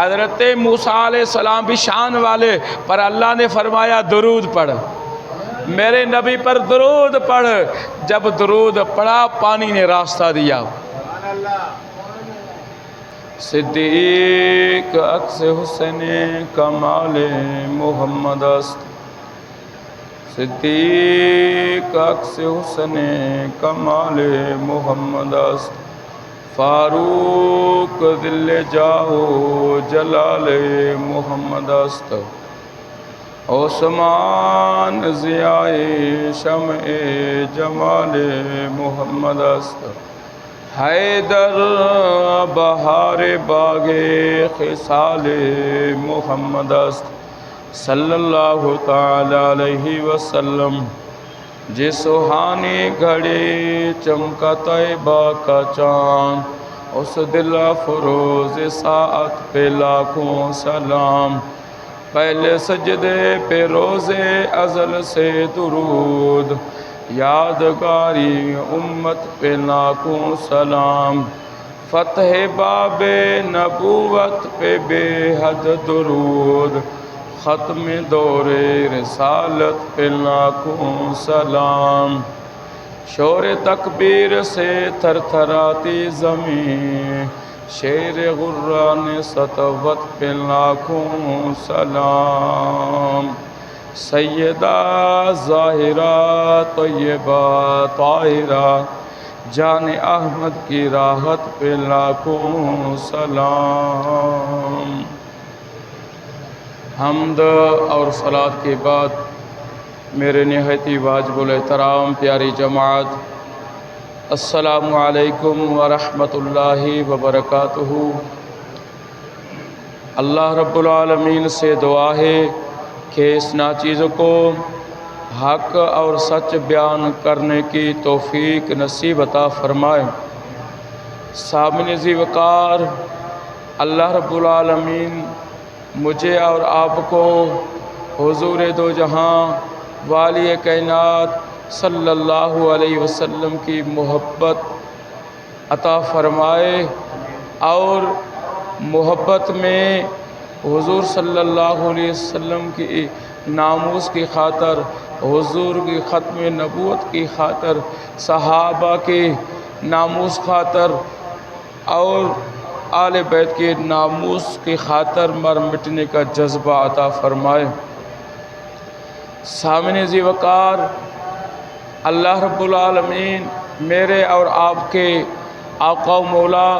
حضرت موسیٰ علیہ السلام بھی شان والے، پر اللہ نے فرمایا درود پڑھ، میرے نبی پر درود پڑھ۔ جب درود پڑھا پانی نے راستہ دیا۔ صدیق عکس حسن کمال محمد است، صدیق عکس حسن کمال محمد است، فاروق دل جاؤ جلال محمد است، عثمان ضیاء شمع جمال محمد است، حیدر بہار باغ خصال محمد است، صلی اللہ تعالی علیہ وسلم۔ جس سہانی گھڑی چمکا طیبہ کا چاند، اس دل افروز ساعت پہ لاکھوں سلام، پہلے سجدے پہ روز ازل سے درود، یادگاری امت پہ لاکھوں سلام، فتح باب نبوت پہ بے حد درود، ختم دور رسالت پہ لاکھوں سلام، شور تکبیر سے تھر تھراتی زمین، شیر غران سطوت پہ لاکھوں سلام، سیدہ ظاہرہ طیبہ طاہرہ جان احمد کی راحت پہ لاکھوں سلام۔ حمد اور صلاۃ کے بعد میرے نہایت واجب الاحترام پیاری جماعت، السلام علیکم ورحمۃ اللہ وبرکاتہ۔ اللہ رب العالمین سے دعا ہے کہ اس ناچیز کو حق اور سچ بیان کرنے کی توفیق نصیب عطا فرمائے۔ سامعین ذی وقار، اللہ رب العالمین مجھے اور آپ کو حضور دو جہاں والی کائنات صلی اللہ علیہ وسلم کی محبت عطا فرمائے، اور محبت میں حضور صلی اللہ علیہ وسلم کی ناموس کی خاطر، حضور کی ختم نبوت کی خاطر، صحابہ کی ناموس خاطر اور آل بیت کے ناموس کی خاطر مر مٹنے کا جذبہ عطا فرمائے۔ سامعین ذی وقار، اللہ رب العالمین میرے اور آپ کے آقا و مولا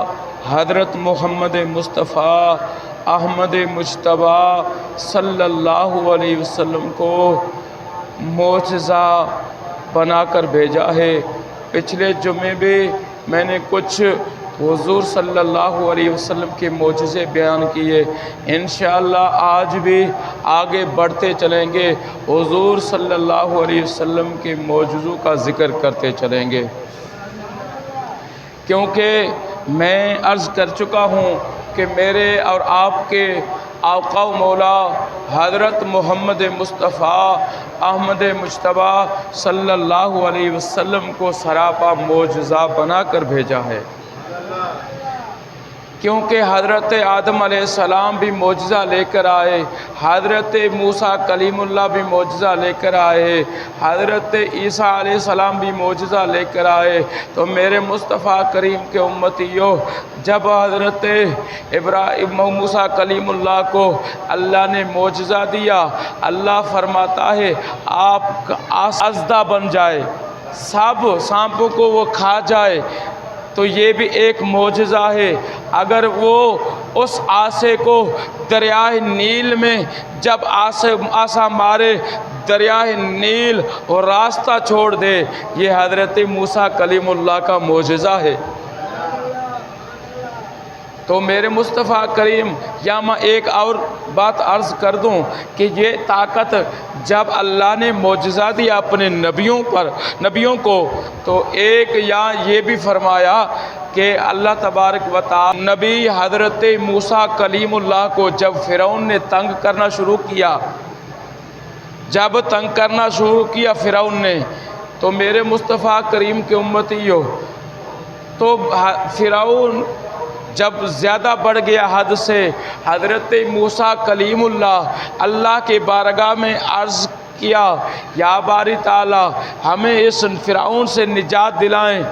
حضرت محمد مصطفیٰ احمد مجتبیٰ صلی اللہ علیہ وسلم کو معجزہ بنا کر بھیجا ہے۔ پچھلے جمعے بھی میں نے کچھ حضور صلی اللہ علیہ وسلم کے معجزے بیان کیے، انشاءاللہ آج بھی آگے بڑھتے چلیں گے، حضور صلی اللہ علیہ وسلم کے معجزوں کا ذکر کرتے چلیں گے، کیونکہ میں عرض کر چکا ہوں کہ میرے اور آپ کے آقا و مولا حضرت محمد مصطفیٰ احمد مجتبیٰ صلی اللہ علیہ وسلم کو سراپا معجزہ بنا کر بھیجا ہے، کیونکہ حضرت آدم علیہ السلام بھی معجزہ لے کر آئے، حضرت موسیٰ کلیم اللہ بھی معجزہ لے کر آئے، حضرت عیسیٰ علیہ السلام بھی معجزہ لے کر آئے۔ تو میرے مصطفیٰ کریم کے امتیوں، جب حضرت موسیٰ کلیم اللہ کو اللہ نے معجزہ دیا، اللہ فرماتا ہے آپ اژدھا بن جائے، سب سانپوں کو وہ کھا جائے، تو یہ بھی ایک معجزہ ہے۔ اگر وہ اس عصا کو دریائے نیل میں جب عصا مارے، دریائے نیل اور راستہ چھوڑ دے، یہ حضرت موسیٰ کلیم اللہ کا معجزہ ہے۔ تو میرے مصطفیٰ کریم، یا میں ایک اور بات عرض کر دوں کہ یہ طاقت جب اللہ نے معجزہ دیا اپنے نبیوں کو، تو ایک یا یہ بھی فرمایا کہ اللہ تبارک و تعالی نبی حضرت موسیٰ کلیم اللہ کو جب فرعون نے تنگ کرنا شروع کیا فرعون نے، تو میرے مصطفیٰ کریم کے امتیوں، تو فرعون جب زیادہ بڑھ گیا حد سے، حضرت موسیٰ کلیم اللہ کے بارگاہ میں عرض کیا، یا باری تعالیٰ ہمیں اس فرعون سے نجات دلائیں۔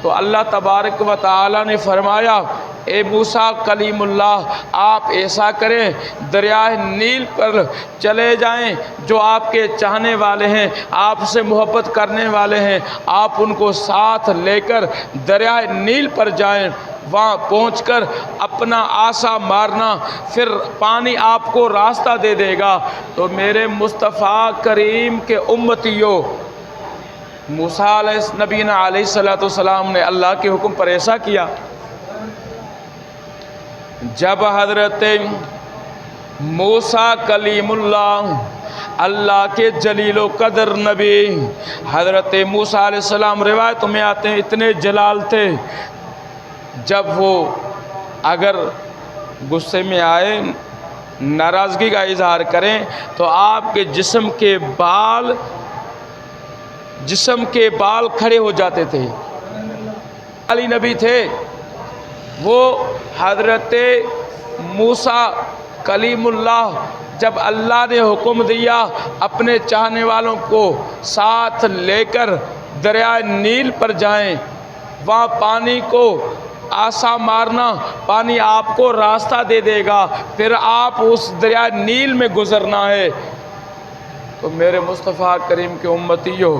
تو اللہ تبارک و تعالیٰ نے فرمایا، اے موسیٰ کلیم اللہ، آپ ایسا کریں، دریائے نیل پر چلے جائیں، جو آپ کے چاہنے والے ہیں، آپ سے محبت کرنے والے ہیں، آپ ان کو ساتھ لے کر دریائے نیل پر جائیں، وہاں پہنچ کر اپنا عصا مارنا، پھر پانی آپ کو راستہ دے دے گا۔ تو میرے مصطفیٰ کریم کے امتیوں، موسیٰ نبینا علیہ السلام نے اللہ کے حکم پر ایسا کیا۔ جب حضرت موسیٰ کلیم اللہ کے جلیل و قدر نبی حضرت موسیٰ علیہ السلام، روایتوں میں آتے ہیں اتنے جلال تھے، جب وہ اگر غصے میں آئے، ناراضگی کا اظہار کریں، تو آپ کے جسم کے بال کھڑے ہو جاتے تھے۔ علی نبی تھے وہ، حضرت موسیٰ کلیم اللہ، جب اللہ نے حکم دیا اپنے چاہنے والوں کو ساتھ لے کر دریائے نیل پر جائیں، وہاں پانی کو عصا مارنا، پانی آپ کو راستہ دے دے گا، پھر آپ اس دریائے نیل میں گزرنا ہے۔ تو میرے مصطفیٰ کریم کے امتیوں،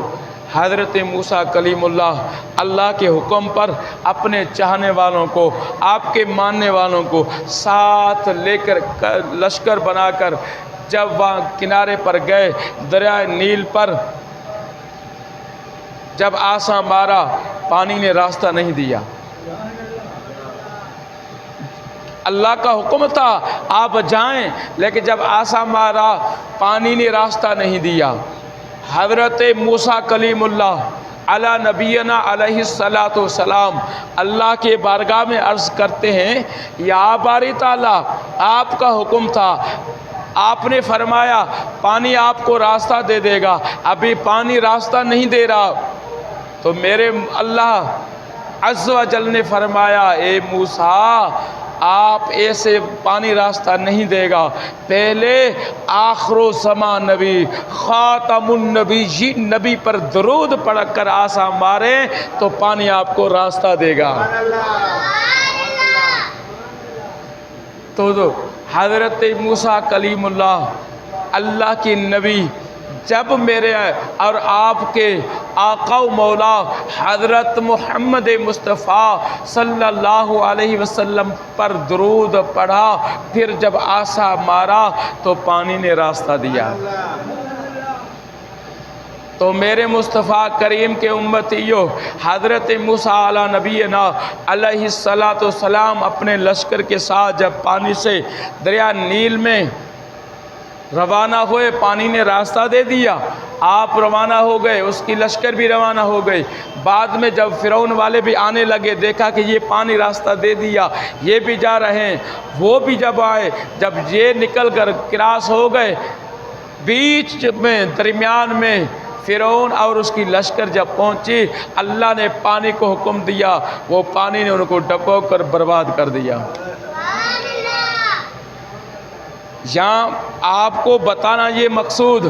حضرت موسیٰ کلیم اللہ کے حکم پر اپنے چاہنے والوں کو، آپ کے ماننے والوں کو ساتھ لے کر لشکر بنا کر جب وہاں کنارے پر گئے، دریائے نیل پر جب عصا مارا، پانی نے راستہ نہیں دیا۔ اللہ کا حکم تھا آپ جائیں، لیکن جب عصا مارا، پانی نے راستہ نہیں دیا۔ حضرت موسیٰ کلیم اللہ علی نبینا علیہ السلام اللہ کے بارگاہ میں عرض کرتے ہیں، یا باری تعالیٰ آپ کا حکم تھا، آپ نے فرمایا پانی آپ کو راستہ دے دے گا، ابھی پانی راستہ نہیں دے رہا۔ تو میرے اللہ عز و جل نے فرمایا، اے موسیٰ آپ ایسے پانی راستہ نہیں دے گا، پہلے آخر الزمان نبی خاتم النبی نبی پر درود پڑھ کر عصا ماریں تو پانی آپ کو راستہ دے گا۔ تو حضرت موسیٰ کلیم اللہ کی نبی جب میرے اور آپ کے آقا و مولا حضرت محمد مصطفیٰ صلی اللہ علیہ وسلم پر درود پڑھا، پھر جب عصا مارا تو پانی نے راستہ دیا۔ تو میرے مصطفیٰ کریم کے امتیوں، حضرت موسیٰ علی نبینا علیہ السلام اپنے لشکر کے ساتھ جب پانی سے دریا نیل میں روانہ ہوئے، پانی نے راستہ دے دیا، آپ روانہ ہو گئے، اس کی لشکر بھی روانہ ہو گئی۔ بعد میں جب فرعون والے بھی آنے لگے، دیکھا کہ یہ پانی راستہ دے دیا، یہ بھی جا رہے ہیں، وہ بھی جب آئے، جب یہ نکل کر کراس ہو گئے، بیچ میں درمیان میں فرعون اور اس کی لشکر جب پہنچی، اللہ نے پانی کو حکم دیا، وہ پانی نے ان کو ڈبو کر برباد کر دیا۔ یہاں آپ کو بتانا یہ مقصود